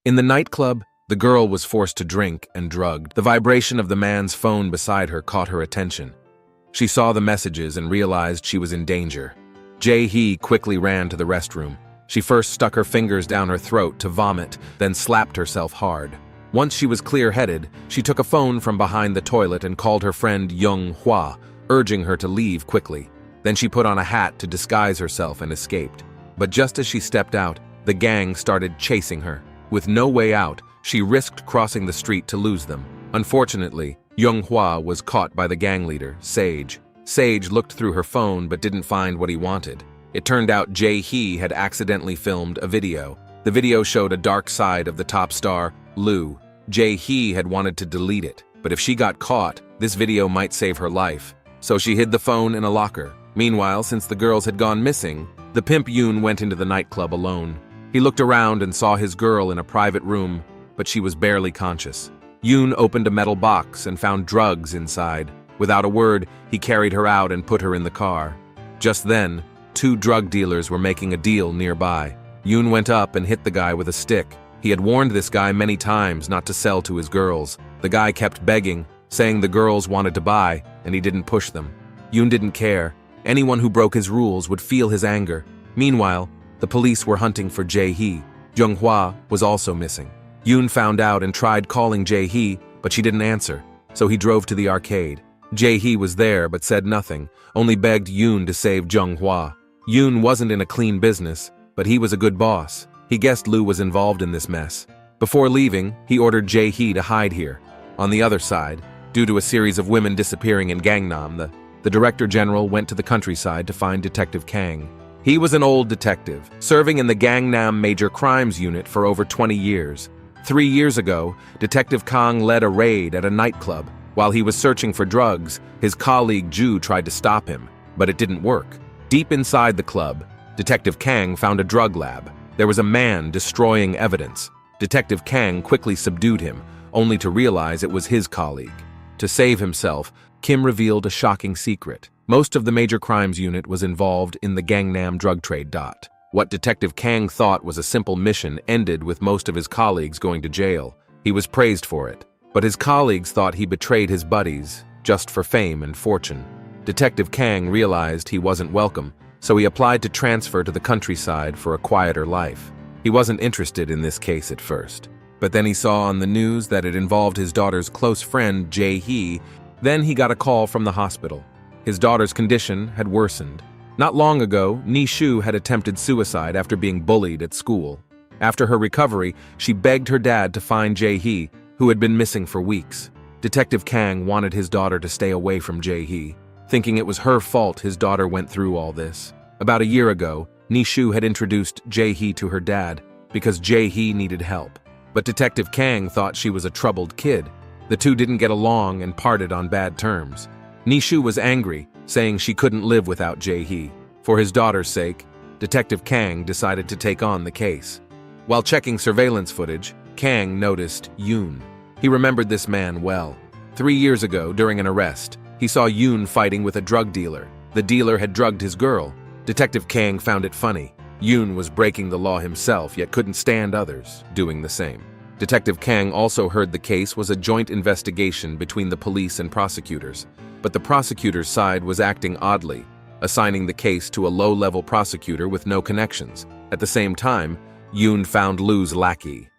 In the nightclub, the girl was forced to drink and drugged. The vibration of the man's phone beside her caught her attention. She saw the messages and realized she was in danger. Jae-hee quickly ran to the restroom. She first stuck her fingers down her throat to vomit, then slapped herself hard. Once she was clear-headed, she took a phone from behind the toilet and called her friend Young-hwa, urging her to leave quickly. Then she put on a hat to disguise herself and escaped. But just as she stepped out, the gang started chasing her. With no way out, she risked crossing the street to lose them. Unfortunately, Young-hwa was caught by the gang leader, Sage. Sage looked through her phone but didn't find what he wanted. It turned out Jae-hee had accidentally filmed a video. The video showed a dark side of the top star, Loo. Jae-hee had wanted to delete it, but if she got caught, this video might save her life. So she hid the phone in a locker. Meanwhile, since the girls had gone missing, the pimp Yoon went into the nightclub alone. He looked around and saw his girl in a private room, but she was barely conscious. Yoon opened a metal box and found drugs inside. Without a word, he carried her out and put her in the car. Just then, 2 drug dealers were making a deal nearby. Yoon went up and hit the guy with a stick. He had warned this guy many times not to sell to his girls. The guy kept begging, saying the girls wanted to buy, and he didn't push them. Yoon didn't care. Anyone who broke his rules would feel his anger. Meanwhile, the police were hunting for Jae-hee. Jung-hwa was also missing. Yoon found out and tried calling Jae-hee, but she didn't answer, so he drove to the arcade. Jae-hee was there but said nothing, only begged Yoon to save Jung-hwa. Yoon wasn't in a clean business, but he was a good boss. He guessed Loo was involved in this mess. Before leaving, he ordered Jae-hee to hide here. On the other side, due to a series of women disappearing in Gangnam, the Director General went to the countryside to find Detective Kang. He was an old detective, serving in the Gangnam Major Crimes Unit for over 20 years. 3 years ago, Detective Kang led a raid at a nightclub. While he was searching for drugs, his colleague Ju tried to stop him, but it didn't work. Deep inside the club, Detective Kang found a drug lab. There was a man destroying evidence. Detective Kang quickly subdued him, only to realize it was his colleague. To save himself, Kim revealed a shocking secret. Most of the Major Crimes Unit was involved in the Gangnam drug trade. What Detective Kang thought was a simple mission ended with most of his colleagues going to jail. He was praised for it, but his colleagues thought he betrayed his buddies just for fame and fortune. Detective Kang realized he wasn't welcome, so he applied to transfer to the countryside for a quieter life. He wasn't interested in this case at first, but then he saw on the news that it involved his daughter's close friend, Jae-hee. Then he got a call from the hospital. His daughter's condition had worsened. Not long ago, Ni-shu had attempted suicide after being bullied at school. After her recovery, she begged her dad to find Jae-hee, who had been missing for weeks. Detective Kang wanted his daughter to stay away from Jae-hee, thinking it was her fault his daughter went through all this. About a year ago, Ni-shu had introduced Jae-hee to her dad because Jae-hee needed help. But Detective Kang thought she was a troubled kid. The two didn't get along and parted on bad terms. Ni-shu was angry, saying she couldn't live without Jae-hee. For his daughter's sake, Detective Kang decided to take on the case. While checking surveillance footage, Kang noticed Yoon. He remembered this man well. 3 years ago, during an arrest, he saw Yoon fighting with a drug dealer. The dealer had drugged his girl. Detective Kang found it funny. Yoon was breaking the law himself, yet couldn't stand others doing the same. Detective Kang also heard the case was a joint investigation between the police and prosecutors. But the prosecutor's side was acting oddly, assigning the case to a low-level prosecutor with no connections. At the same time, Yoon found Loo's lackey.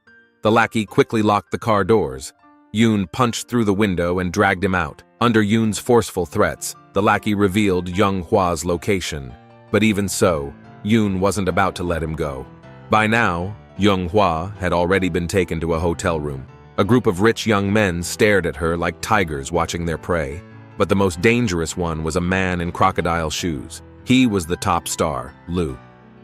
The lackey quickly locked the car doors. Yoon punched through the window and dragged him out. Under Yoon's forceful threats, the lackey revealed Young-hwa's location. But even so, Yoon wasn't about to let him go. By now, Young-hwa had already been taken to a hotel room. A group of rich young men stared at her like tigers watching their prey. But the most dangerous one was a man in crocodile shoes. He was the top star, Loo.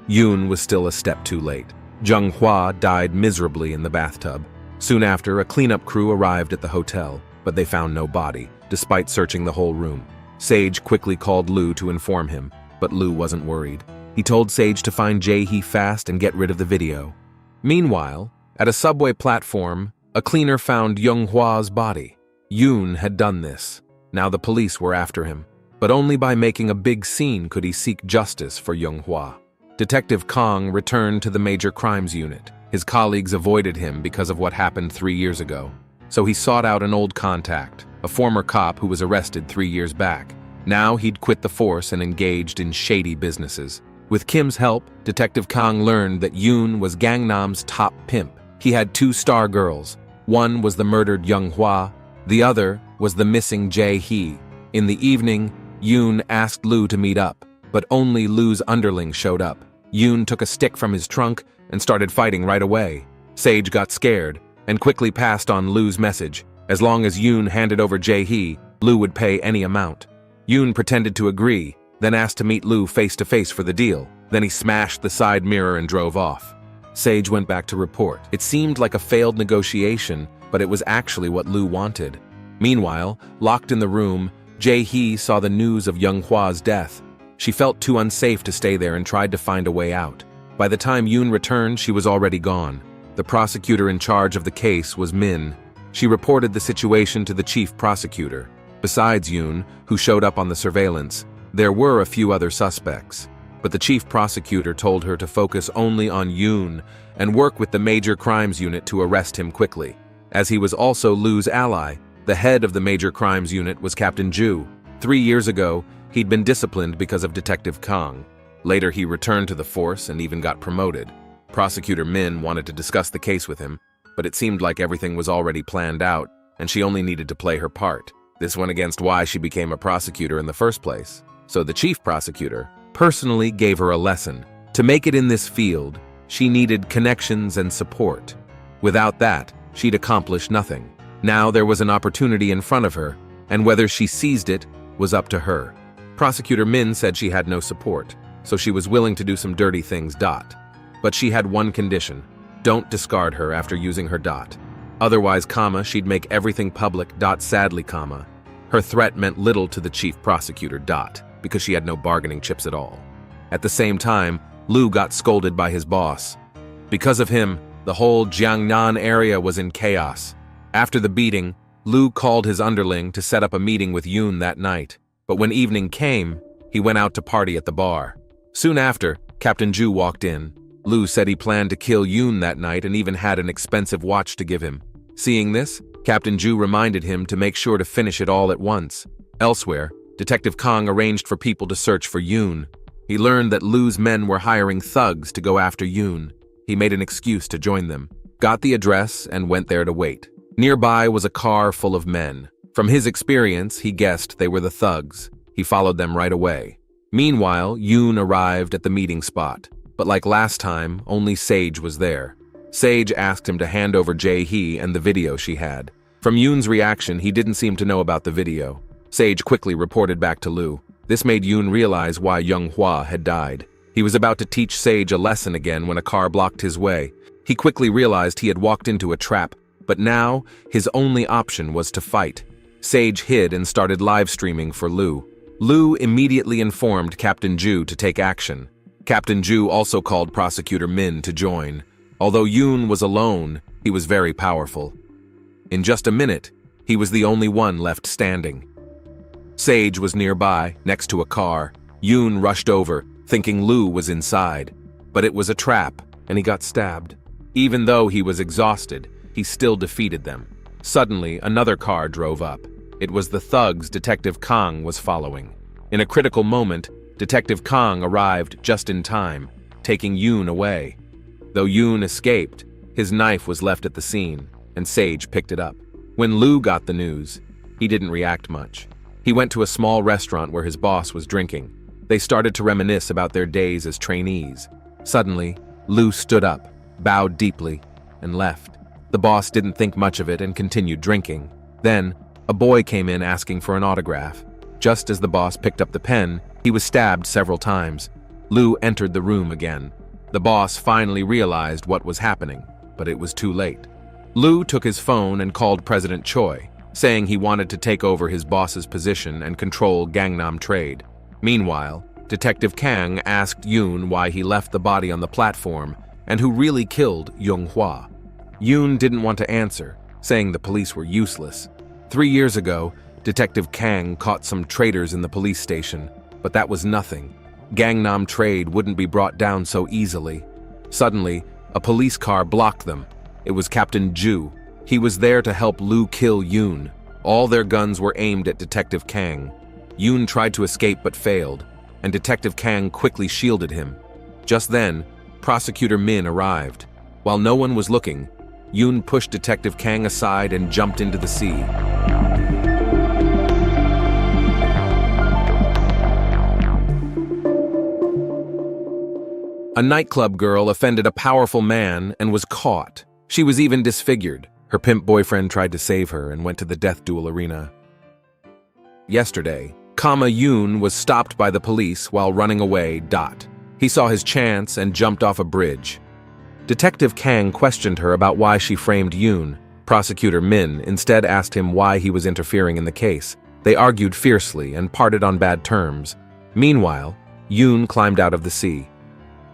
Yoon was still a step too late. Jung-hwa died miserably in the bathtub. Soon after, a cleanup crew arrived at the hotel, but they found no body, despite searching the whole room. Sage quickly called Loo to inform him, but Loo wasn't worried. He told Sage to find Jae-hee fast and get rid of the video. Meanwhile, at a subway platform, a cleaner found Young-hwa's body. Yoon had done this. Now the police were after him, but only by making a big scene could he seek justice for Young-hwa. Detective Kang returned to the Major Crimes Unit. His colleagues avoided him because of what happened 3 years ago. So he sought out an old contact, a former cop who was arrested 3 years back. Now he'd quit the force and engaged in shady businesses. With Kim's help, Detective Kang learned that Yoon was Gangnam's top pimp. He had 2 star girls. One was the murdered Young-hwa, the other was the missing Jae-hee. In the evening, Yoon asked Loo to meet up, but only Loo's underling showed up. Yoon took a stick from his trunk and started fighting right away. Sage got scared and quickly passed on Loo's message. As long as Yoon handed over Jae-hee, Loo would pay any amount. Yoon pretended to agree, then asked to meet Loo face-to-face for the deal. Then he smashed the side mirror and drove off. Sage went back to report. It seemed like a failed negotiation, but it was actually what Loo wanted. Meanwhile, locked in the room, Jae-hee saw the news of Young-hwa's death. She felt too unsafe to stay there and tried to find a way out. By the time Yoon returned, she was already gone. The prosecutor in charge of the case was Min. She reported the situation to the chief prosecutor. Besides Yoon, who showed up on the surveillance, there were a few other suspects. But the chief prosecutor told her to focus only on Yoon and work with the major crimes unit to arrest him quickly. As he was also Loo's ally, the head of the major crimes unit was Captain Ju. 3 years ago, he'd been disciplined because of Detective Kang. Later, he returned to the force and even got promoted. Prosecutor Min wanted to discuss the case with him, but it seemed like everything was already planned out, and she only needed to play her part. This went against why she became a prosecutor in the first place. So the chief prosecutor personally gave her a lesson. To make it in this field, she needed connections and support. Without that, she'd accomplish nothing. Now there was an opportunity in front of her, and whether she seized it was up to her. Prosecutor Min said she had no support, so she was willing to do some dirty things. But she had one condition: don't discard her after using her. Otherwise, she'd make everything public. Sadly, her threat meant little to the chief prosecutor. Because she had no bargaining chips at all. At the same time, Loo got scolded by his boss. Because of him, the whole Jiangnan area was in chaos. After the beating, Loo called his underling to set up a meeting with Yoon that night. But when evening came, he went out to party at the bar. Soon after, Captain Ju walked in. Loo said he planned to kill Yoon that night and even had an expensive watch to give him. Seeing this, Captain Ju reminded him to make sure to finish it all at once. Elsewhere, Detective Kang arranged for people to search for Yoon. He learned that Loo's men were hiring thugs to go after Yoon. He made an excuse to join them, got the address, and went there to wait. Nearby was a car full of men. From his experience, he guessed they were the thugs. He followed them right away. Meanwhile, Yoon arrived at the meeting spot. But like last time, only Sage was there. Sage asked him to hand over Jae-hee and the video she had. From Yoon's reaction, he didn't seem to know about the video. Sage quickly reported back to Loo. This made Yoon realize why Young-hwa had died. He was about to teach Sage a lesson again when a car blocked his way. He quickly realized he had walked into a trap, but now his only option was to fight. Sage hid and started live streaming for Loo. Loo immediately informed Captain Ju to take action. Captain Ju also called Prosecutor Min to join. Although Yoon was alone, he was very powerful. In just a minute, he was the only one left standing. Sage was nearby, next to a car. Yoon rushed over, thinking Loo was inside. But it was a trap, and he got stabbed. Even though he was exhausted, he still defeated them. Suddenly, another car drove up. It was the thugs Detective Kang was following. In a critical moment, Detective Kang arrived just in time, taking Yoon away. Though Yoon escaped, his knife was left at the scene, and Sage picked it up. When Loo got the news, he didn't react much. He went to a small restaurant where his boss was drinking. They started to reminisce about their days as trainees. Suddenly, Loo stood up, bowed deeply, and left. The boss didn't think much of it and continued drinking. Then, a boy came in asking for an autograph. Just as the boss picked up the pen, he was stabbed several times. Loo entered the room again. The boss finally realized what was happening, but it was too late. Loo took his phone and called President Choi, saying he wanted to take over his boss's position and control Gangnam trade. Meanwhile, Detective Kang asked Yoon why he left the body on the platform and who really killed Young-hwa. Yoon didn't want to answer, saying the police were useless. 3 years ago, Detective Kang caught some traitors in the police station, but that was nothing. Gangnam trade wouldn't be brought down so easily. Suddenly, A police car blocked them. It was Captain Ju. He was there to help Lu kill Yoon. All their guns were aimed at Detective Kang. Yoon tried to escape but failed, and Detective Kang quickly shielded him. Just then, Prosecutor Min arrived. While no one was looking, Yoon pushed Detective Kang aside and jumped into the sea. A nightclub girl offended a powerful man and was caught. She was even disfigured. Her pimp boyfriend tried to save her and went to the death duel arena. Yesterday, Yoon was stopped by the police while running away. He saw his chance and jumped off a bridge. Detective Kang questioned her about why she framed Yoon. Prosecutor Min instead asked him why he was interfering in the case. They argued fiercely and parted on bad terms. Meanwhile, Yoon climbed out of the sea.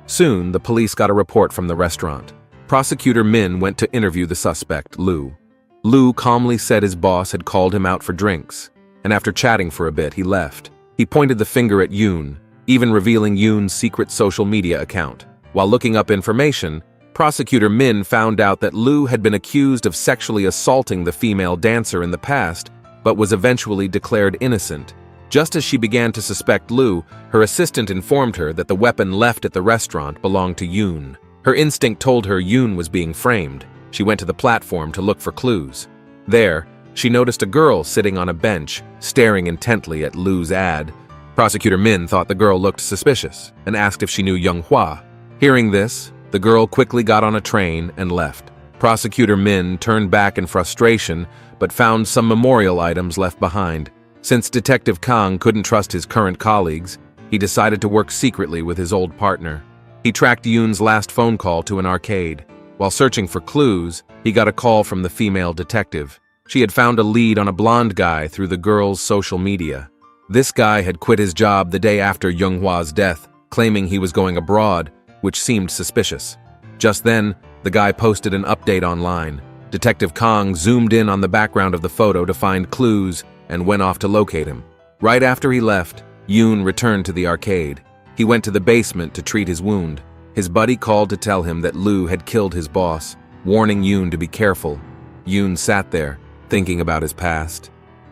Soon, the police got a report from the restaurant. Prosecutor Min went to interview the suspect, Lu. Lu calmly said his boss had called him out for drinks, and after chatting for a bit, he left. He pointed the finger at Yoon, even revealing Yoon's secret social media account. While looking up information, Prosecutor Min found out that Lu had been accused of sexually assaulting the female dancer in the past, but was eventually declared innocent. Just as she began to suspect Lu, her assistant informed her that the weapon left at the restaurant belonged to Yoon. Her instinct told her Yoon was being framed. She went to the platform to look for clues. There, she noticed a girl sitting on a bench, staring intently at Lu's ad. Prosecutor Min thought the girl looked suspicious and asked if she knew Young Hwa. Hearing this, the girl quickly got on a train and left. Prosecutor Min turned back in frustration but found some memorial items left behind. Since Detective Kang couldn't trust his current colleagues, he decided to work secretly with his old partner. He tracked Yoon's last phone call to an arcade. While searching for clues, he got a call from the female detective. She had found a lead on a blonde guy through the girl's social media. This guy had quit his job the day after Young Hwa's death, claiming he was going abroad, which seemed suspicious. Just then, the guy posted an update online. Detective Kang zoomed in on the background of the photo to find clues and went off to locate him. Right after he left, Yoon returned to the arcade. He went to the basement to treat his wound. His buddy called to tell him that Lu had killed his boss, warning Yoon to be careful. Yoon sat there, thinking about his past.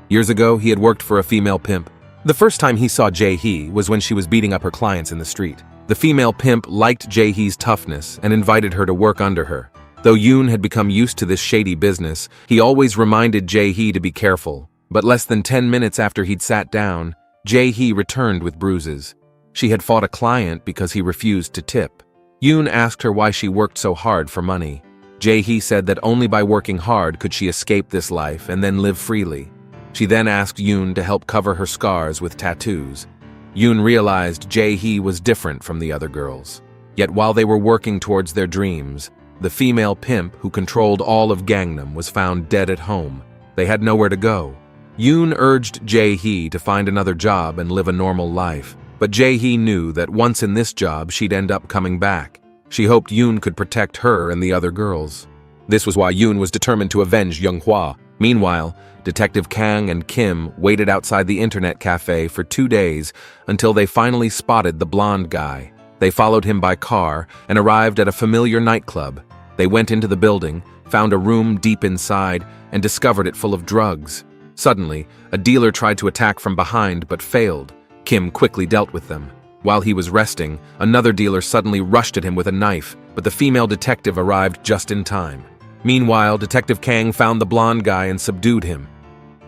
Years ago, he had worked for a female pimp. The first time he saw Jae-hee was when she was beating up her clients in the street. The female pimp liked Jae-hee's toughness and invited her to work under her. Though Yoon had become used to this shady business, he always reminded Jae-hee to be careful. But less than 10 minutes after he'd sat down, Jae-hee returned with bruises. She had fought a client because he refused to tip. Yoon asked her why she worked so hard for money. Jae-hee said that only by working hard could she escape this life and then live freely. She then asked Yoon to help cover her scars with tattoos. Yoon realized Jae-hee was different from the other girls. Yet while they were working towards their dreams, the female pimp who controlled all of Gangnam was found dead at home. They had nowhere to go. Yoon urged Jae-hee to find another job and live a normal life, but Jae-hee knew that once in this job she'd end up coming back. She hoped Yoon could protect her and the other girls. This was why Yoon was determined to avenge Young Hwa. Meanwhile, Detective Kang and Kim waited outside the internet cafe for 2 days until they finally spotted the blonde guy. They followed him by car and arrived at a familiar nightclub. They went into the building, found a room deep inside, and discovered it full of drugs. Suddenly, a dealer tried to attack from behind but failed. Kim quickly dealt with them. While he was resting, another dealer suddenly rushed at him with a knife, but the female detective arrived just in time. Meanwhile, Detective Kang found the blonde guy and subdued him.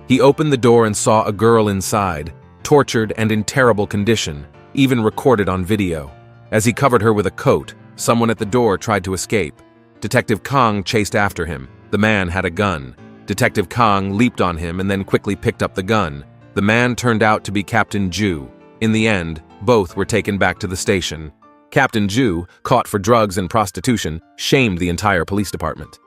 He opened the door and saw a girl inside, tortured and in terrible condition, even recorded on video. As he covered her with a coat, someone at the door tried to escape. Detective Kang chased after him. The man had a gun. Detective Kang leaped on him and then quickly picked up the gun. The man turned out to be Captain Ju. In the end, both were taken back to the station. Captain Ju, caught for drugs and prostitution, shamed the entire police department.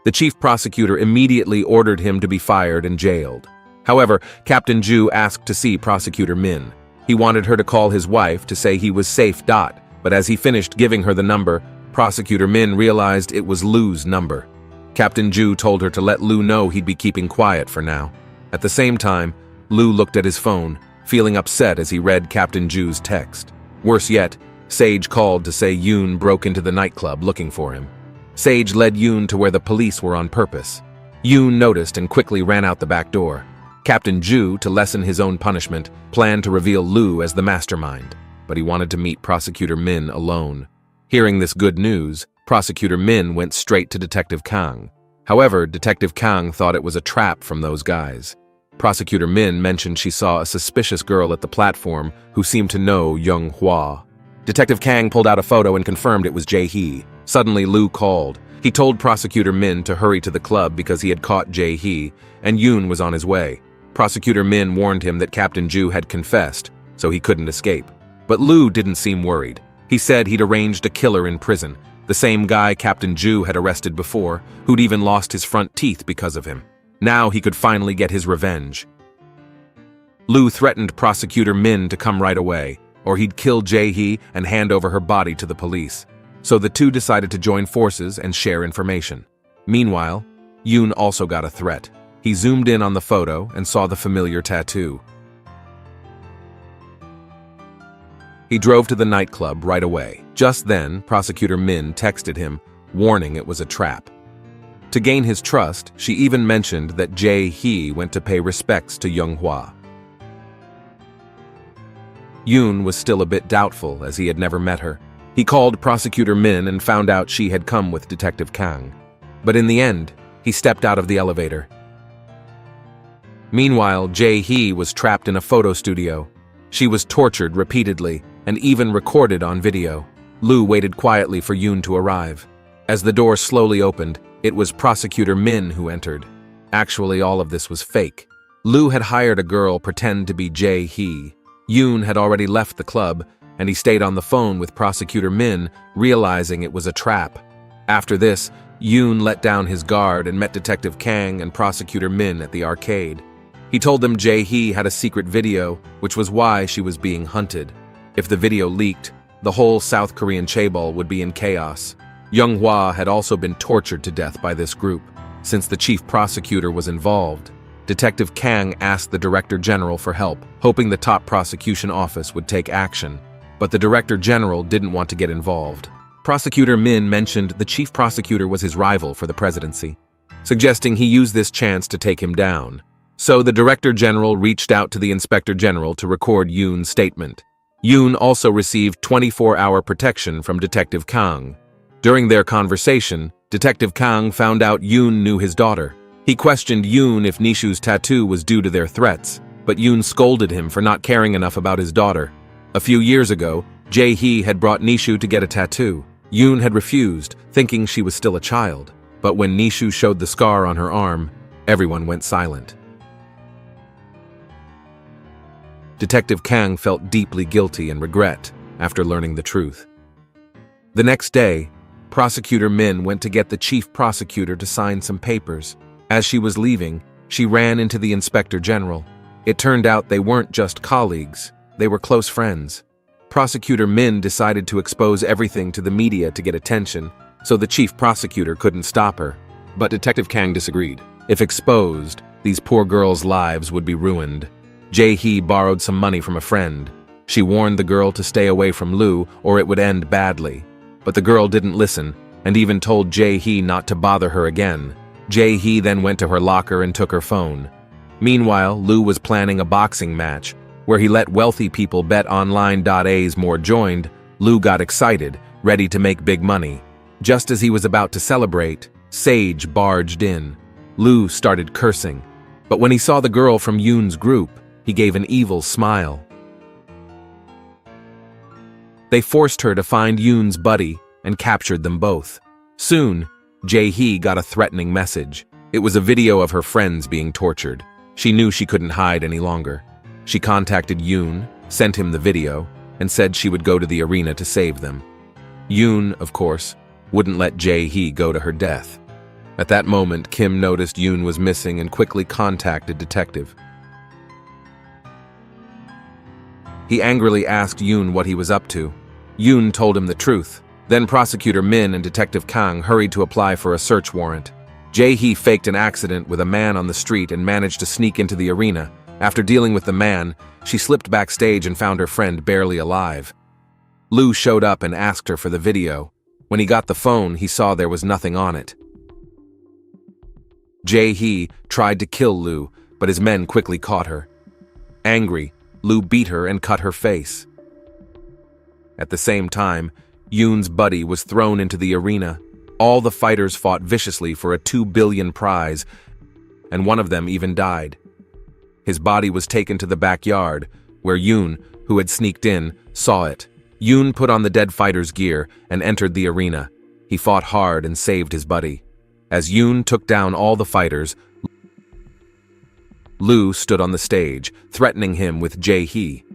The chief prosecutor immediately ordered him to be fired and jailed. However, Captain Ju asked to see Prosecutor Min. He wanted her to call his wife to say he was safe. But as he finished giving her the number, Prosecutor Min realized it was Lu's number. Captain Ju told her to let Lu know he'd be keeping quiet for now. At the same time, Lu looked at his phone, feeling upset as he read Captain Ju's text. Worse yet, Sage called to say Yoon broke into the nightclub looking for him. Sage led Yoon to where the police were on purpose. Yoon noticed and quickly ran out the back door. Captain Ju, to lessen his own punishment, planned to reveal Lu as the mastermind, but he wanted to meet Prosecutor Min alone. Hearing this good news, Prosecutor Min went straight to Detective Kang. However, Detective Kang thought it was a trap from those guys. Prosecutor Min mentioned she saw a suspicious girl at the platform who seemed to know Young Hwa. Detective Kang pulled out a photo and confirmed it was Jae-hee. Suddenly, Lu called. He told Prosecutor Min to hurry to the club because he had caught Jae-hee, and Yoon was on his way. Prosecutor Min warned him that Captain Ju had confessed, so he couldn't escape. But Lu didn't seem worried. He said he'd arranged a killer in prison, the same guy Captain Ju had arrested before, who'd even lost his front teeth because of him. Now he could finally get his revenge. Lu threatened Prosecutor Min to come right away, or he'd kill Jae-hee and hand over her body to the police. So the two decided to join forces and share information. Meanwhile, Yoon also got a threat. He zoomed in on the photo and saw the familiar tattoo. He drove to the nightclub right away. Just then, Prosecutor Min texted him, warning it was a trap. To gain his trust, she even mentioned that Jae-hee went to pay respects to Young Hwa. Yoon was still a bit doubtful as he had never met her. He called Prosecutor Min and found out she had come with Detective Kang. But in the end, he stepped out of the elevator. Meanwhile, Jae-hee was trapped in a photo studio. She was tortured repeatedly and even recorded on video. Lu waited quietly for Yoon to arrive. As the door slowly opened, it was Prosecutor Min who entered. Actually, all of this was fake. Lu had hired a girl pretend to be Jae-hee. Yoon had already left the club, and he stayed on the phone with Prosecutor Min, realizing it was a trap. After this, Yoon let down his guard and met Detective Kang and Prosecutor Min at the arcade. He told them Jae-hee had a secret video, which was why she was being hunted. If the video leaked, the whole South Korean chaebol would be in chaos. Young Hwa had also been tortured to death by this group. Since the chief prosecutor was involved, Detective Kang asked the Director General for help, hoping the top prosecution office would take action. But the Director General didn't want to get involved. Prosecutor Min mentioned the chief prosecutor was his rival for the presidency, suggesting he use this chance to take him down. So the Director General reached out to the Inspector General to record Yoon's statement. Yoon also received 24-hour protection from Detective Kang. During their conversation, Detective Kang found out Yoon knew his daughter. He questioned Yoon if Nishu's tattoo was due to their threats, but Yoon scolded him for not caring enough about his daughter. A few years ago, Jae-hee had brought Nishu to get a tattoo. Yoon had refused, thinking she was still a child. But when Nishu showed the scar on her arm, everyone went silent. Detective Kang felt deeply guilty and regret after learning the truth. The next day, Prosecutor Min went to get the chief prosecutor to sign some papers. As she was leaving, she ran into the Inspector General. It turned out they weren't just colleagues, they were close friends. Prosecutor Min decided to expose everything to the media to get attention, so the chief prosecutor couldn't stop her. But Detective Kang disagreed. If exposed, these poor girls' lives would be ruined. Jae-hee borrowed some money from a friend. She warned the girl to stay away from Lu or it would end badly. But the girl didn't listen and even told Jae-hee not to bother her again. Jae-hee then went to her locker and took her phone. Meanwhile, Lu was planning a boxing match where he let wealthy people bet online. As more joined, Lu got excited, ready to make big money. Just as he was about to celebrate, Sage barged in. Lu started cursing, but when he saw the girl from Yoon's group, he gave an evil smile. They forced her to find Yoon's buddy and captured them both. Soon, Jae-hee got a threatening message. It was a video of her friends being tortured. She knew she couldn't hide any longer. She contacted Yoon, sent him the video, and said she would go to the arena to save them. Yoon, of course, wouldn't let Jae-hee go to her death. At that moment, Kim noticed Yoon was missing and quickly contacted Detective. He angrily asked Yoon what he was up to. Yoon told him the truth. Then Prosecutor Min and Detective Kang hurried to apply for a search warrant. Jae-hee faked an accident with a man on the street and managed to sneak into the arena. After dealing with the man, she slipped backstage and found her friend barely alive. Lou showed up and asked her for the video. When he got the phone, he saw there was nothing on it. Jae-hee tried to kill Lou, but his men quickly caught her. Angry, Lou beat her and cut her face. At the same time, Yoon's buddy was thrown into the arena. All the fighters fought viciously for a 2 billion prize, and one of them even died. His body was taken to the backyard, where Yoon, who had sneaked in, saw it. Yoon put on the dead fighter's gear and entered the arena. He fought hard and saved his buddy. As Yoon took down all the fighters, Lou stood on the stage, threatening him with Jae-hee.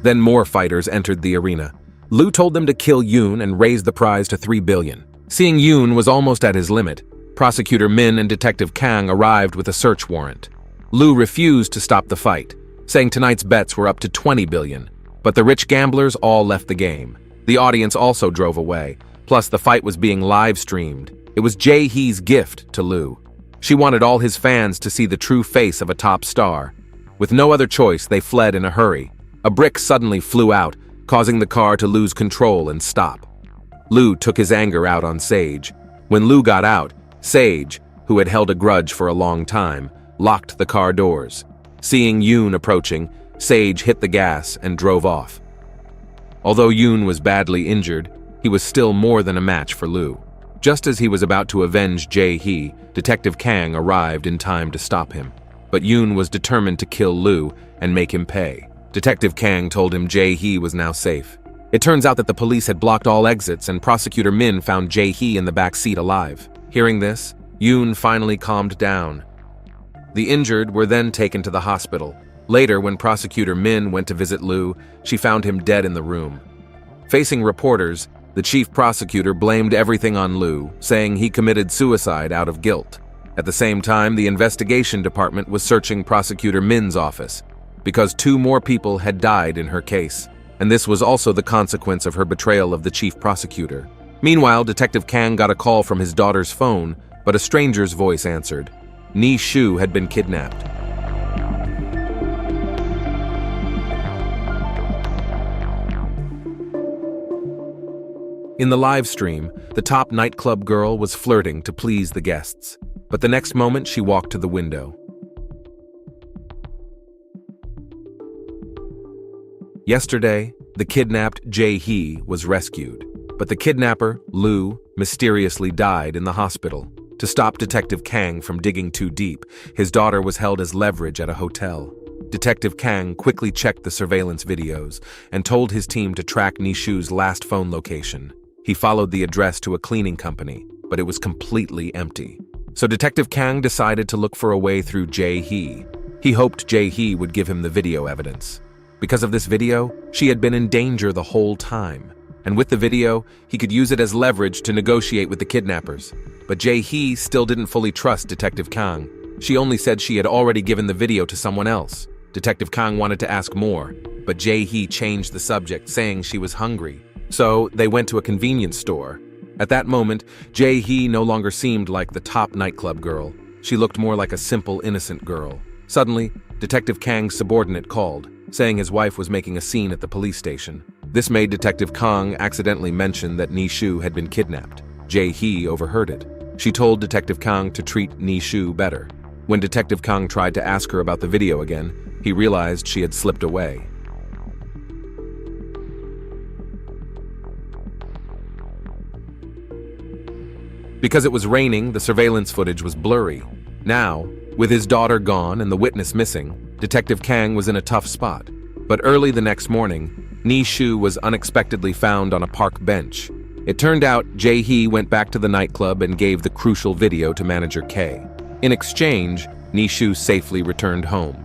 Then more fighters entered the arena. Lou told them to kill Yoon and raise the prize to 3 billion. Seeing Yoon was almost at his limit, Prosecutor Min and Detective Kang arrived with a search warrant. Lou refused to stop the fight, saying tonight's bets were up to 20 billion, but the rich gamblers all left the game. The audience also drove away, plus the fight was being live-streamed. It was Jae-hee's gift to Lou. She wanted all his fans to see the true face of a top star. With no other choice, they fled in a hurry. A brick suddenly flew out, causing the car to lose control and stop. Lou took his anger out on Sage. When Lou got out, Sage, who had held a grudge for a long time, locked the car doors. Seeing Yoon approaching, Sage hit the gas and drove off. Although Yoon was badly injured, he was still more than a match for Lou. Just as he was about to avenge Jae-hee, Detective Kang arrived in time to stop him. But Yoon was determined to kill Lou and make him pay. Detective Kang told him Jae-hee was now safe. It turns out that the police had blocked all exits and Prosecutor Min found Jae-hee in the back seat alive. Hearing this, Yoon finally calmed down. The injured were then taken to the hospital. Later, when Prosecutor Min went to visit Lou, she found him dead in the room. Facing reporters, the chief prosecutor blamed everything on Lou, saying he committed suicide out of guilt. At the same time, the investigation department was searching Prosecutor Min's office, because 2 more people had died in her case, and this was also the consequence of her betrayal of the chief prosecutor. Meanwhile, Detective Kang got a call from his daughter's phone, but a stranger's voice answered. Ni-shu had been kidnapped. In the live stream, the top nightclub girl was flirting to please the guests, but the next moment she walked to the window. Yesterday, the kidnapped Jae-hee was rescued, but the kidnapper, Lou, mysteriously died in the hospital. To stop Detective Kang from digging too deep, his daughter was held as leverage at a hotel. Detective Kang quickly checked the surveillance videos and told his team to track Ni-shu's last phone location. He followed the address to a cleaning company, but it was completely empty. So Detective Kang decided to look for a way through Jae-hee. He hoped Jae-hee would give him the video evidence. Because of this video, she had been in danger the whole time. And with the video, he could use it as leverage to negotiate with the kidnappers. But Jae-hee still didn't fully trust Detective Kang. She only said she had already given the video to someone else. Detective Kang wanted to ask more, but Jae-hee changed the subject, saying she was hungry. So they went to a convenience store. At that moment, Jae-hee no longer seemed like the top nightclub girl. She looked more like a simple, innocent girl. Suddenly, Detective Kang's subordinate called, saying his wife was making a scene at the police station. This made Detective Kang accidentally mention that Ni-shu had been kidnapped. Jae-hee overheard it. She told Detective Kang to treat Ni-shu better. When Detective Kang tried to ask her about the video again, he realized she had slipped away. Because it was raining, the surveillance footage was blurry. Now, with his daughter gone and the witness missing, Detective Kang was in a tough spot. But early the next morning, Ni-shu was unexpectedly found on a park bench. It turned out Jae-hee went back to the nightclub and gave the crucial video to Manager K. In exchange, Ni-shu safely returned home.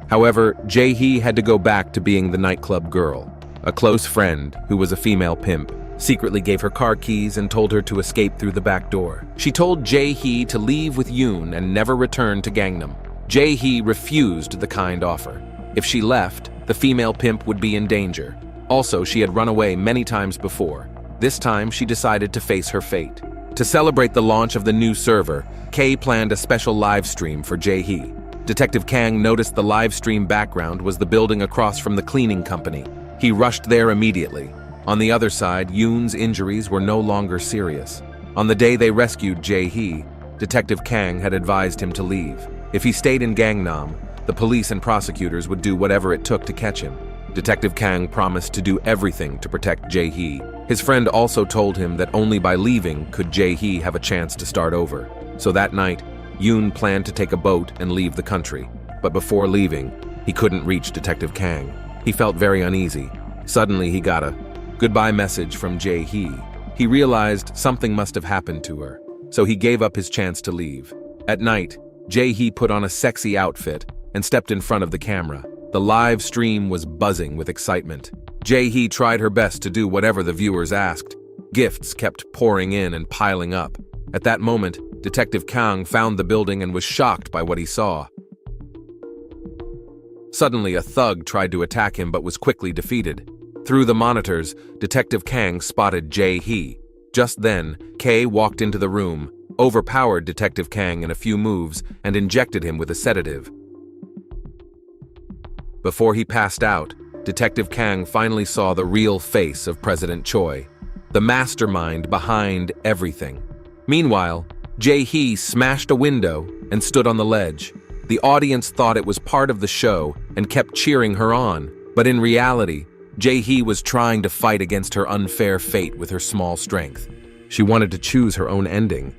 However, Jae-hee had to go back to being the nightclub girl. A close friend, who was a female pimp, secretly gave her car keys and told her to escape through the back door. She told Jae-hee to leave with Yoon and never return to Gangnam. Jae-hee refused the kind offer. If she left, the female pimp would be in danger. Also, she had run away many times before. This time, she decided to face her fate. To celebrate the launch of the new server, Kay planned a special live stream for Jae-hee. Detective Kang noticed the live stream background was the building across from the cleaning company. He rushed there immediately. On the other side, Yoon's injuries were no longer serious. On the day they rescued Jae-hee, Detective Kang had advised him to leave. If he stayed in Gangnam, the police and prosecutors would do whatever it took to catch him. Detective Kang promised to do everything to protect Jae-hee. His friend also told him that only by leaving could Jae-hee have a chance to start over. So that night, Yoon planned to take a boat and leave the country. But before leaving, he couldn't reach Detective Kang. He felt very uneasy. Suddenly, he got a goodbye message from Jae-hee. He realized something must have happened to her, so he gave up his chance to leave. At night, Jae-hee put on a sexy outfit and stepped in front of the camera. The live stream was buzzing with excitement. Jae-hee tried her best to do whatever the viewers asked. Gifts kept pouring in and piling up. At that moment, Detective Kang found the building and was shocked by what he saw. Suddenly, a thug tried to attack him but was quickly defeated. Through the monitors, Detective Kang spotted Jae-hee. Just then, Kay walked into the room, overpowered Detective Kang in a few moves, and injected him with a sedative. Before he passed out, Detective Kang finally saw the real face of President Choi, the mastermind behind everything. Meanwhile, Jae-hee smashed a window and stood on the ledge. The audience thought it was part of the show and kept cheering her on, but in reality, Jae-hee was trying to fight against her unfair fate with her small strength. She wanted to choose her own ending.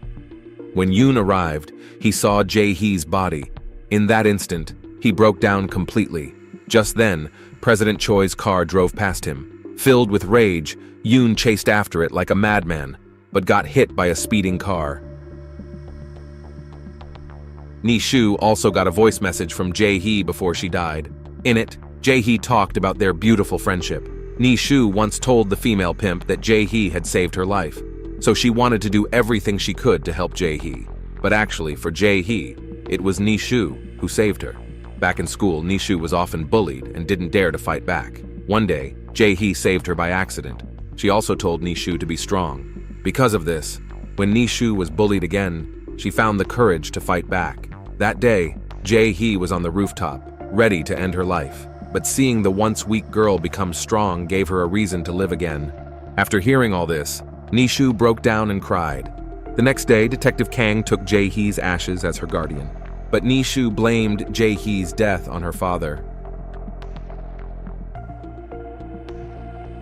When Yoon arrived, he saw Jae-hee's body. In that instant, he broke down completely. Just then, President Choi's car drove past him. Filled with rage, Yoon chased after it like a madman, but got hit by a speeding car. Nishu also got a voice message from Jae-hee before she died. In it, Jae-hee talked about their beautiful friendship. Nishu once told the female pimp that Jae-hee had saved her life, so she wanted to do everything she could to help Jae-hee. But actually, for Jae-hee, it was Nishu who saved her. Back in school, Nishu was often bullied and didn't dare to fight back. One day, Jae-hee saved her by accident. She also told Nishu to be strong. Because of this, when Nishu was bullied again, she found the courage to fight back. That day, Jae-hee was on the rooftop, ready to end her life. But seeing the once weak girl become strong gave her a reason to live again. After hearing all this, Nishu broke down and cried. The next day, Detective Kang took Jae-hee's ashes as her guardian. But Nishu blamed Jae-hee's death on her father.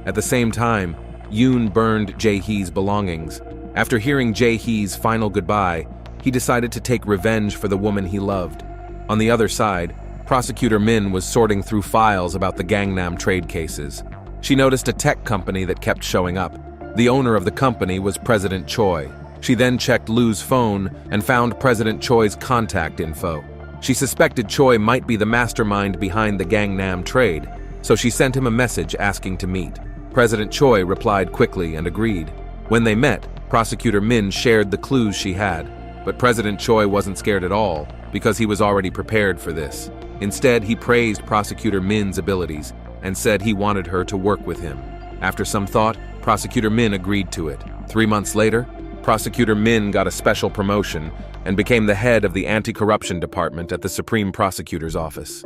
At the same time, Yoon burned Jae-hee's belongings. After hearing Jae-hee's final goodbye, he decided to take revenge for the woman he loved. On the other side, Prosecutor Min was sorting through files about the Gangnam trade cases. She noticed a tech company that kept showing up. The owner of the company was President Choi. She then checked Lou's phone and found President Choi's contact info. She suspected Choi might be the mastermind behind the Gangnam trade, so she sent him a message asking to meet. President Choi replied quickly and agreed. When they met, Prosecutor Min shared the clues she had, but President Choi wasn't scared at all because he was already prepared for this. Instead, he praised Prosecutor Min's abilities and said he wanted her to work with him. After some thought, Prosecutor Min agreed to it. 3 months later, Prosecutor Min got a special promotion and became the head of the anti-corruption department at the Supreme Prosecutor's office.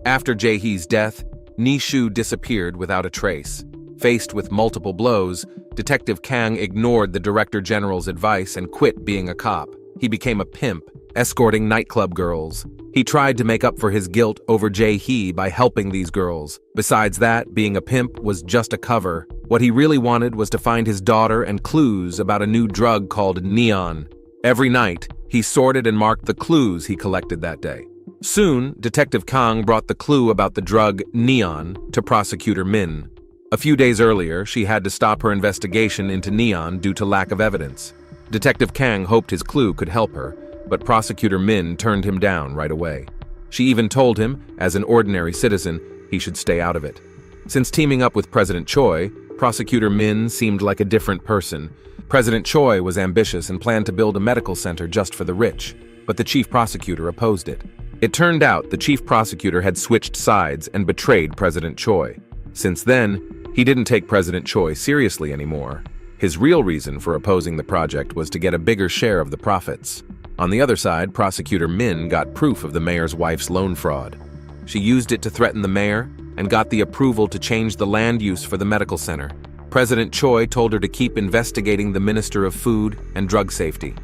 After Jae-hee's death, Nishu disappeared without a trace. Faced with multiple blows, Detective Kang ignored the Director General's advice and quit being a cop. He became a pimp, escorting nightclub girls. He tried to make up for his guilt over Jae-hee by helping these girls. Besides that, being a pimp was just a cover. What he really wanted was to find his daughter and clues about a new drug called neon. Every night, he sorted and marked the clues he collected that day. Soon, Detective Kang brought the clue about the drug neon to Prosecutor Min. A few days earlier, she had to stop her investigation into neon due to lack of evidence. Detective Kang hoped his clue could help her, but Prosecutor Min turned him down right away. She even told him, as an ordinary citizen, he should stay out of it. Since teaming up with President Choi, Prosecutor Min seemed like a different person. President Choi was ambitious and planned to build a medical center just for the rich, but the chief prosecutor opposed it. It turned out the chief prosecutor had switched sides and betrayed President Choi. Since then, he didn't take President Choi seriously anymore. His real reason for opposing the project was to get a bigger share of the profits. On the other side, prosecutor Min got proof of the mayor's wife's loan fraud. She used it to threaten the mayor and got the approval to change the land use for the medical center. President Choi told her to keep investigating the Minister of Food and Drug Safety.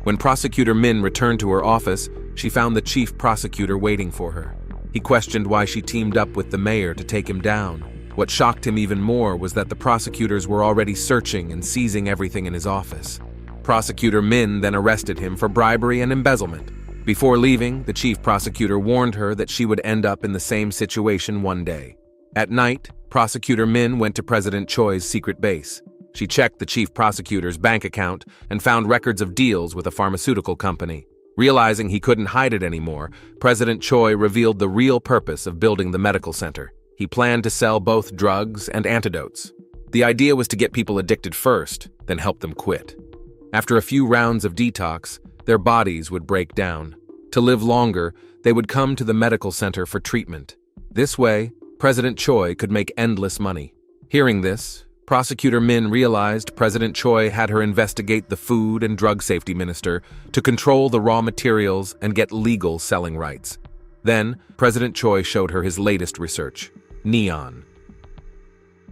When prosecutor Min returned to her office, she found the chief prosecutor waiting for her. He questioned why she teamed up with the mayor to take him down. What shocked him even more was that the prosecutors were already searching and seizing everything in his office. Prosecutor Min then arrested him for bribery and embezzlement. Before leaving, the chief prosecutor warned her that she would end up in the same situation one day. At night, prosecutor Min went to President Choi's secret base. She checked the chief prosecutor's bank account and found records of deals with a pharmaceutical company. Realizing he couldn't hide it anymore, President Choi revealed the real purpose of building the medical center. He planned to sell both drugs and antidotes. The idea was to get people addicted first, then help them quit. After a few rounds of detox, their bodies would break down. To live longer, they would come to the medical center for treatment. This way, President Choi could make endless money. Hearing this, Prosecutor Min realized President Choi had her investigate the Food and Drug Safety Minister to control the raw materials and get legal selling rights. Then, President Choi showed her his latest research, neon.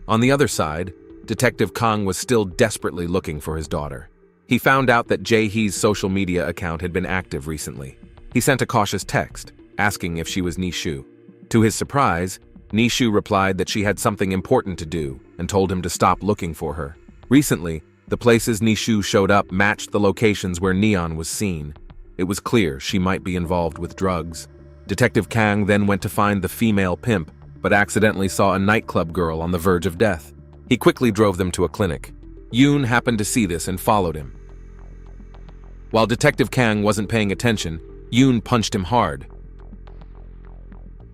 On the other side, Detective Kang was still desperately looking for his daughter. He found out that Jae-hee's social media account had been active recently. He sent a cautious text, asking if she was Nishu. To his surprise, Nishu replied that she had something important to do and told him to stop looking for her. Recently, the places Nishu showed up matched the locations where Neon was seen. It was clear she might be involved with drugs. Detective Kang then went to find the female pimp, but accidentally saw a nightclub girl on the verge of death. He quickly drove them to a clinic. Yoon happened to see this and followed him. While Detective Kang wasn't paying attention, Yoon punched him hard.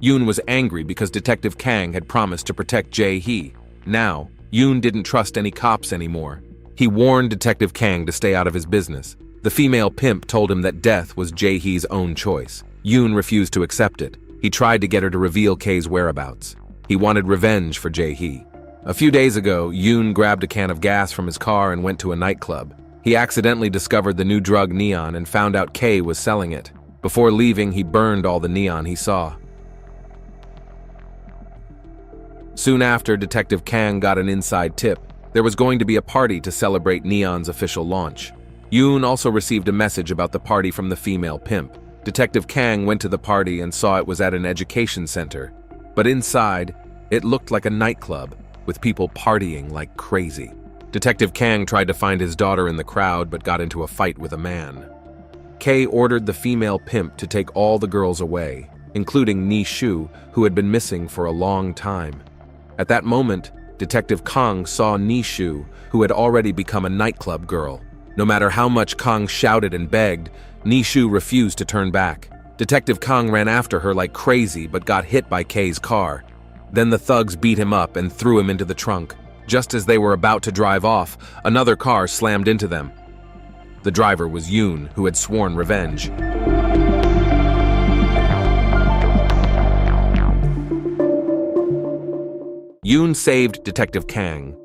Yoon was angry because Detective Kang had promised to protect Jae-hee. Now, Yoon didn't trust any cops anymore. He warned Detective Kang to stay out of his business. The female pimp told him that death was Jae-hee's own choice. Yoon refused to accept it. He tried to get her to reveal Kay's whereabouts. He wanted revenge for Jae-hee. A few days ago, Yoon grabbed a can of gas from his car and went to a nightclub. He accidentally discovered the new drug neon and found out Kay was selling it. Before leaving, he burned all the neon he saw. Soon after, Detective Kang got an inside tip. There was going to be a party to celebrate Neon's official launch. Yoon also received a message about the party from the female pimp. Detective Kang went to the party and saw it was at an education center. But inside, it looked like a nightclub, with people partying like crazy. Detective Kang tried to find his daughter in the crowd but got into a fight with a man. Kay ordered the female pimp to take all the girls away, including Nishu, who had been missing for a long time. At that moment, Detective Kang saw Nishu, who had already become a nightclub girl. No matter how much Kang shouted and begged, Nishu refused to turn back. Detective Kang ran after her like crazy but got hit by Kay's car. Then the thugs beat him up and threw him into the trunk. Just as they were about to drive off, another car slammed into them. The driver was Yoon, who had sworn revenge. Yoon saved Detective Kang,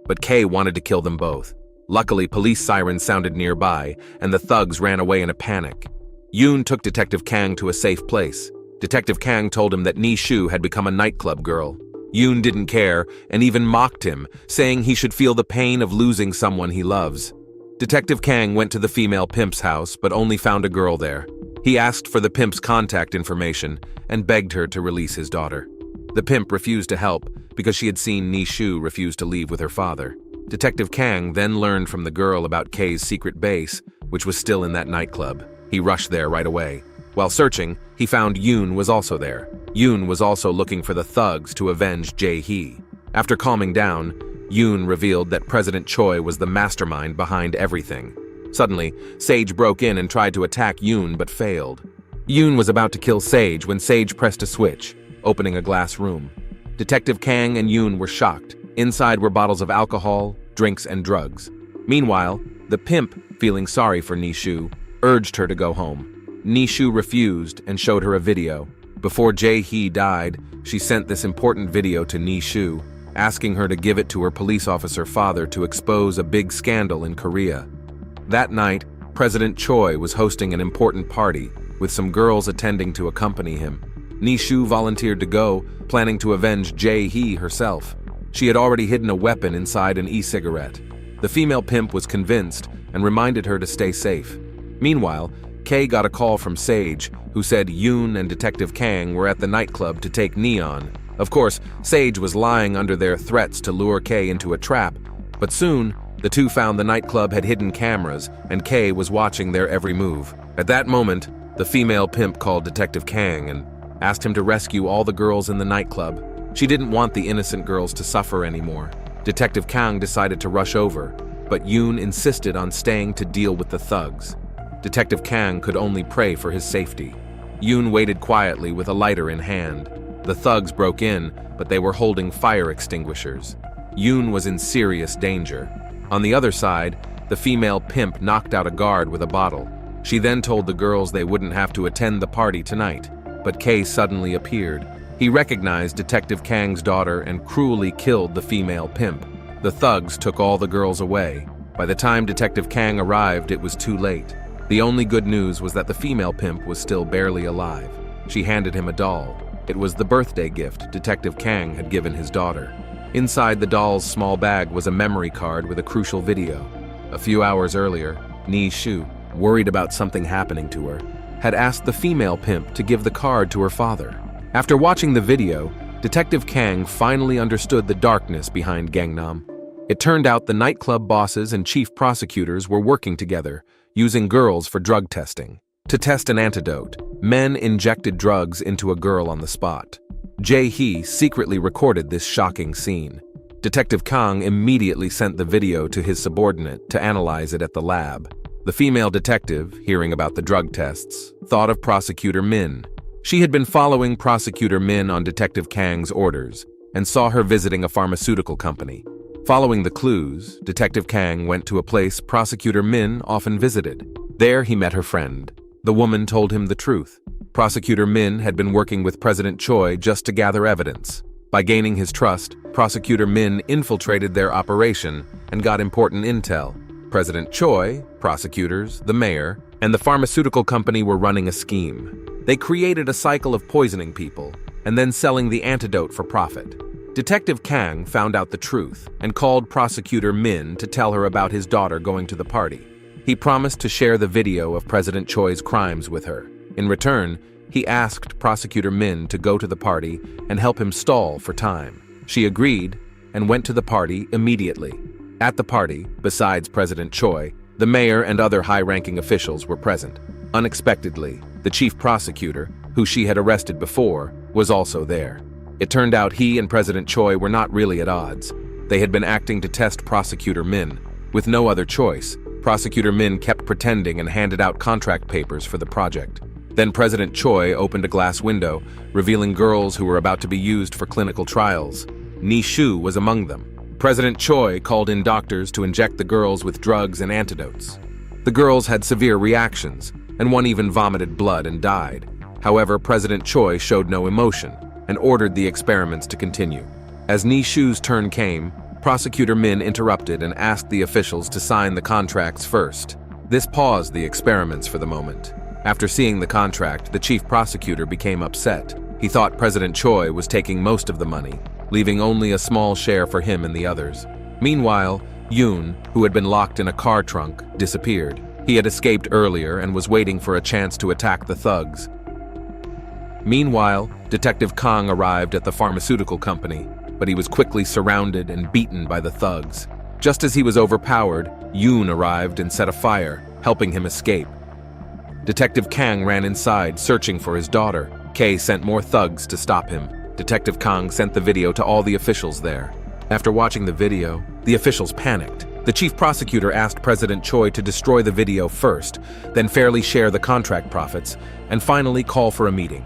but Kay wanted to kill them both. Luckily, police sirens sounded nearby, and the thugs ran away in a panic. Yoon took Detective Kang to a safe place. Detective Kang told him that Nishu had become a nightclub girl. Yoon didn't care and even mocked him, saying he should feel the pain of losing someone he loves. Detective Kang went to the female pimp's house, but only found a girl there. He asked for the pimp's contact information and begged her to release his daughter. The pimp refused to help because she had seen Nishu refuse to leave with her father. Detective Kang then learned from the girl about Kay's secret base, which was still in that nightclub. He rushed there right away. While searching, he found Yoon was also there. Yoon was also looking for the thugs to avenge Jae-hee. After calming down, Yoon revealed that President Choi was the mastermind behind everything. Suddenly, Sage broke in and tried to attack Yoon but failed. Yoon was about to kill Sage when Sage pressed a switch, opening a glass room. Detective Kang and Yoon were shocked. Inside were bottles of alcohol, drinks, and drugs. Meanwhile, the pimp, feeling sorry for Nishu, urged her to go home. Nishu refused and showed her a video. Before Jae-hee died, she sent this important video to Nishu, asking her to give it to her police officer father to expose a big scandal in Korea. That night, President Choi was hosting an important party, with some girls attending to accompany him. Ni-shu volunteered to go, planning to avenge Jae-hee herself. She had already hidden a weapon inside an e-cigarette. The female pimp was convinced and reminded her to stay safe. Meanwhile, Kay got a call from Sage, who said Yoon and Detective Kang were at the nightclub to take Neon. Of course, Sage was lying under their threats to lure Kay into a trap, but soon, the two found the nightclub had hidden cameras, and Kay was watching their every move. At that moment, the female pimp called Detective Kang and asked him to rescue all the girls in the nightclub. She didn't want the innocent girls to suffer anymore. Detective Kang decided to rush over, but Yoon insisted on staying to deal with the thugs. Detective Kang could only pray for his safety. Yoon waited quietly with a lighter in hand. The thugs broke in, but they were holding fire extinguishers. Yoon was in serious danger. On the other side, the female pimp knocked out a guard with a bottle. She then told the girls they wouldn't have to attend the party tonight, but Kay suddenly appeared. He recognized Detective Kang's daughter and cruelly killed the female pimp. The thugs took all the girls away. By the time Detective Kang arrived, it was too late. The only good news was that the female pimp was still barely alive. She handed him a doll. It was the birthday gift Detective Kang had given his daughter. Inside the doll's small bag was a memory card with a crucial video. A few hours earlier, Ni-shu, worried about something happening to her, had asked the female pimp to give the card to her father. After watching the video, Detective Kang finally understood the darkness behind Gangnam. It turned out the nightclub bosses and chief prosecutors were working together, using girls for drug testing. To test an antidote, men injected drugs into a girl on the spot. Jae-hee secretly recorded this shocking scene. Detective Kang immediately sent the video to his subordinate to analyze it at the lab. The female detective, hearing about the drug tests, thought of Prosecutor Min. She had been following Prosecutor Min on Detective Kang's orders and saw her visiting a pharmaceutical company. Following the clues, Detective Kang went to a place Prosecutor Min often visited. There he met her friend. The woman told him the truth. Prosecutor Min had been working with President Choi just to gather evidence. By gaining his trust, Prosecutor Min infiltrated their operation and got important intel. President Choi, prosecutors, the mayor, and the pharmaceutical company were running a scheme. They created a cycle of poisoning people and then selling the antidote for profit. Detective Kang found out the truth and called Prosecutor Min to tell her about his daughter going to the party. He promised to share the video of President Choi's crimes with her. In return, he asked Prosecutor Min to go to the party and help him stall for time. She agreed and went to the party immediately. At the party, besides President Choi, the mayor and other high-ranking officials were present. Unexpectedly, the chief prosecutor, who she had arrested before, was also there. It turned out he and President Choi were not really at odds. They had been acting to test Prosecutor Min. With no other choice, Prosecutor Min kept pretending and handed out contract papers for the project. Then President Choi opened a glass window, revealing girls who were about to be used for clinical trials. Ni-shu was among them. President Choi called in doctors to inject the girls with drugs and antidotes. The girls had severe reactions, and one even vomited blood and died. However, President Choi showed no emotion and ordered the experiments to continue. As Ni-shu's turn came, Prosecutor Min interrupted and asked the officials to sign the contracts first. This paused the experiments for the moment. After seeing the contract, the chief prosecutor became upset. He thought President Choi was taking most of the money, leaving only a small share for him and the others. Meanwhile, Yoon, who had been locked in a car trunk, disappeared. He had escaped earlier and was waiting for a chance to attack the thugs. Meanwhile, Detective Kang arrived at the pharmaceutical company, but he was quickly surrounded and beaten by the thugs. Just as he was overpowered, Yoon arrived and set a fire, helping him escape. Detective Kang ran inside, searching for his daughter. Kay sent more thugs to stop him. Detective Kang sent the video to all the officials there. After watching the video, the officials panicked. The chief prosecutor asked President Choi to destroy the video first, then fairly share the contract profits, and finally call for a meeting.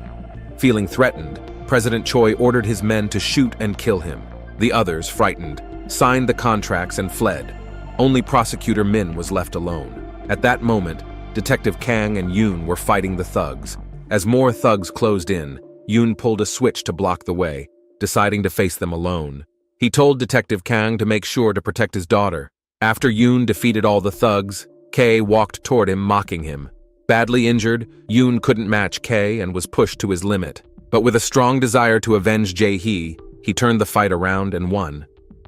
Feeling threatened, President Choi ordered his men to shoot and kill him. The others, frightened, signed the contracts and fled. Only Prosecutor Min was left alone. At that moment, Detective Kang and Yoon were fighting the thugs. As more thugs closed in, Yoon pulled a switch to block the way, deciding to face them alone. He told Detective Kang to make sure to protect his daughter. After Yoon defeated all the thugs, Kay walked toward him, mocking him. Badly injured, Yoon couldn't match Kay and was pushed to his limit. But with a strong desire to avenge Jae-hee, he turned the fight around and won.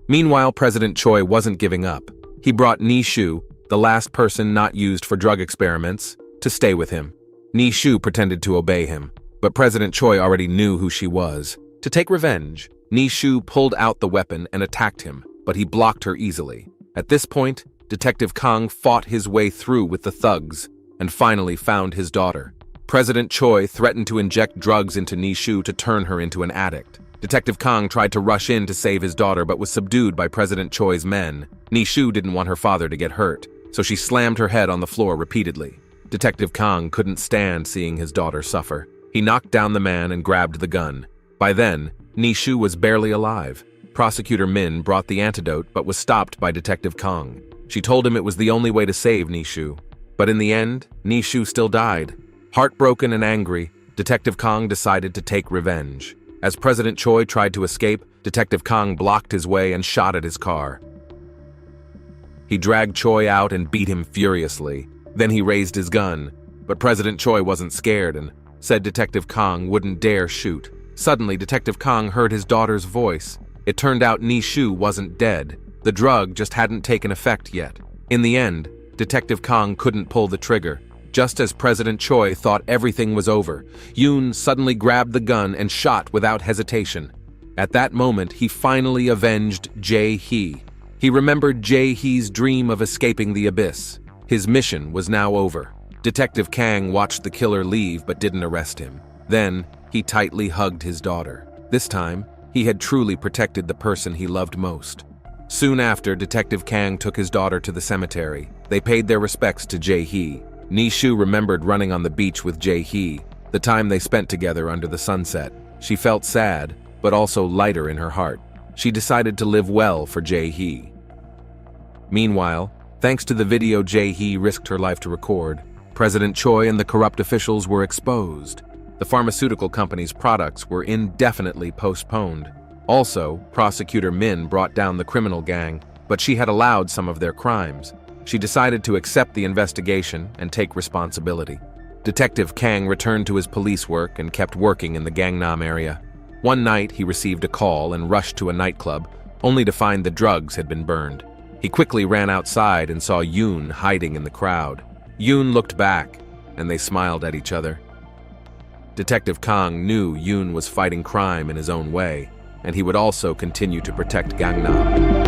Meanwhile, President Choi wasn't giving up. He brought Ni-shu, the last person not used for drug experiments, to stay with him. Ni-shu pretended to obey him, but President Choi already knew who she was. To take revenge, Ni-shu pulled out the weapon and attacked him, but he blocked her easily. At this point, Detective Kang fought his way through with the thugs and finally found his daughter. President Choi threatened to inject drugs into Ni-shu to turn her into an addict. Detective Kang tried to rush in to save his daughter but was subdued by President Choi's men. Ni-shu didn't want her father to get hurt, so she slammed her head on the floor repeatedly. Detective Kang couldn't stand seeing his daughter suffer. He knocked down the man and grabbed the gun. By then, Ni-shu was barely alive. Prosecutor Min brought the antidote but was stopped by Detective Kang. She told him it was the only way to save Ni-shu. But in the end, Ni-shu still died. Heartbroken and angry, Detective Kang decided to take revenge. As President Choi tried to escape, Detective Kang blocked his way and shot at his car. He dragged Choi out and beat him furiously. Then he raised his gun, but President Choi wasn't scared and said Detective Kang wouldn't dare shoot. Suddenly, Detective Kang heard his daughter's voice. It turned out Ni-shu wasn't dead. The drug just hadn't taken effect yet. In the end, Detective Kang couldn't pull the trigger. Just as President Choi thought everything was over, Yoon suddenly grabbed the gun and shot without hesitation. At that moment, he finally avenged Jae-hee. He remembered Jae-hee's dream of escaping the abyss. His mission was now over. Detective Kang watched the killer leave but didn't arrest him. Then, he tightly hugged his daughter. This time, he had truly protected the person he loved most. Soon after, Detective Kang took his daughter to the cemetery. They paid their respects to Jae-hee. Ni-shu remembered running on the beach with Jae-hee, the time they spent together under the sunset. She felt sad, but also lighter in her heart. She decided to live well for Jae-hee. Meanwhile, thanks to the video Jae-hee risked her life to record, President Choi and the corrupt officials were exposed. The pharmaceutical company's products were indefinitely postponed. Also, Prosecutor Min brought down the criminal gang, but she had allowed some of their crimes. She decided to accept the investigation and take responsibility. Detective Kang returned to his police work and kept working in the Gangnam area. One night, he received a call and rushed to a nightclub, only to find the drugs had been burned. He quickly ran outside and saw Yoon hiding in the crowd. Yoon looked back, and they smiled at each other. Detective Kang knew Yoon was fighting crime in his own way, and he would also continue to protect Gangnam.